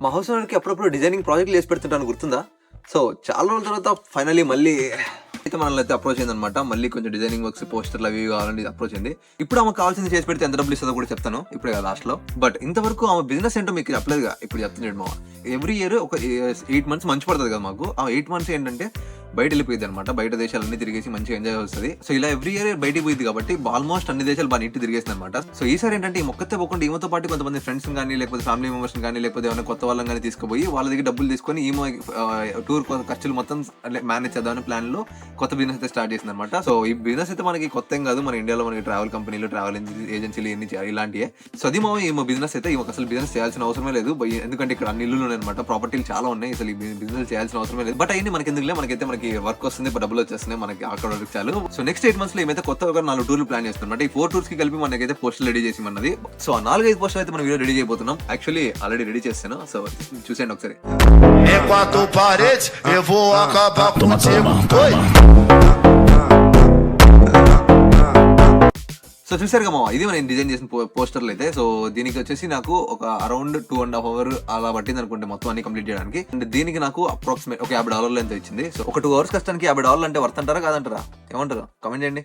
మా హౌస్ ఓనర్‌కి అప్పుడప్పుడు డిజైనింగ్ ప్రాజెక్ట్‌లు చేసి పెడుతుంటాను గుర్తుందా? సో, చాలా రోజుల తర్వాత ఫైనల్లీ మళ్ళీ అయితే మనల్ని అప్రోచ్ అయిందనమాట. మళ్ళీ కొంచెం డిజైనింగ్ వర్క్స్, పోస్టర్‌లు అవి ఇవి కావాలని అప్రోచ్ అయింది. ఇప్పుడు ఆమెకు కావాల్సింది చేసి పెడితే ఎంత డబ్బులు ఇస్తదో కూడా చెప్తాను. ఇప్పుడే కాదు లాస్ట్‌లో. బట్ ఇంతవరకు ఆమె బిజినెస్ ఏంటో మీకు చెప్పలేదుగా. ఇప్పుడు చెప్తాను చూడు మామ. ఎవ్రీ ఇయర్ ఒక 8 మంత్స్ మంచు పడతది కదా మాకు. ఆ 8 మంత్స్ ఏంటంటే బయట వెళ్ళిపోయిద్దనమాట. బయట దేశాలన్నీ తిరిగేసి మంచిగా ఎంజాయ్ వస్తది. సో, ఇలా ఎవ్రీ ఇయర్ బయటికి పోయిద్ది కాబట్టి ఆల్మోస్ట్ అన్ని దేశాలు బాగా నీట్‌గా తిరిగేసిందనమాట. సో, ఈసారి ఏంటంటే ఈ మొక్కతే పోకుండా ఈమెతో పాటు కొంతమంది ఫ్రెండ్స్‌ని గాని, లేకపోతే ఫ్యామిలీ మెంబర్స్‌ని గాని, లేకపోతే ఏమైనా కొత్త వాళ్ళని గాని తీసుకుపోయి వాళ్ళ దగ్గర డబ్బులు తీసుకొని ఈమె టూర్ ఖర్చులు మొత్తం మేనేజ్ చేద్దామని ప్లాన్‌లో కొత్త బిజినెస్ అయితే స్టార్ట్ చేసిందనమాట. సో, ఈ బిజినెస్ అయితే మనకి కొత్త ఏం కాదు. మన ఇండియాలో మనకి ట్రావెల్ కంపెనీలు, ట్రావెల్ ఏజెన్సీలు ఇవన్నీ ఇలాంటివే. సో, అది ఈమె బిజినెస్ అయితే ఈమెకు అసలు బిజినెస్ చేయాల్సిన అవసరమే లేదు. ఎందుకంటే ఇక్కడ అన్ని ఇల్లులు ఉన్నాయన్నమాట. ప్రాపర్టీలు చాలా ఉన్నాయి. అసలు ఈ బిజినెస్ చేయాల్సిన అవసరమే లేదు. బట్ అవన్నీ మనకి ఎందుకులే, మనకి వర్క్ వస్తుంది, డబ్బులు వచ్చేస్తున్నాయి, మనకి అక్కడ వరకు చాలు. సో, నెక్స్ట్ 8 మంత్స్ లో ఏమైతే కొత్త 4 టూర్లు ప్లాన్ చేస్తున్నమాట. ఈ 4 టూర్స్ కి కలిపి మనకైతే పోస్టులు రెడీ చేసి ఉన్నది. సో, ఆ 4-5 పోస్టులు అయితే మనం వీడియో రెడీ చేయబోతున్నాం. యాక్చువల్లీ ఆల్రెడీ రెడీ చేస్తాను. సో, చూసేయండి ఒకసారి. సో, చూసారుగా మామ, ఇది నేను డిజైన్ చేసిన పోస్టర్లు అయితే. సో, దీనికి వచ్చేసి నాకు ఒక అరౌండ్ 2.5 hours అలా పట్టింది అనుకుంటే మొత్తం అన్ని కంప్లీట్ చేయడానికి. అండ్ దీనికి నాకు అప్రాక్సిమేట్ ఒక $50 ఎంత ఇచ్చింది. సో, ఒక 2 hours కష్టానికి $50 అంటే వర్త్ అంటారా కాదంటారా? ఏమంటారు? కామెంట్ చేయండి.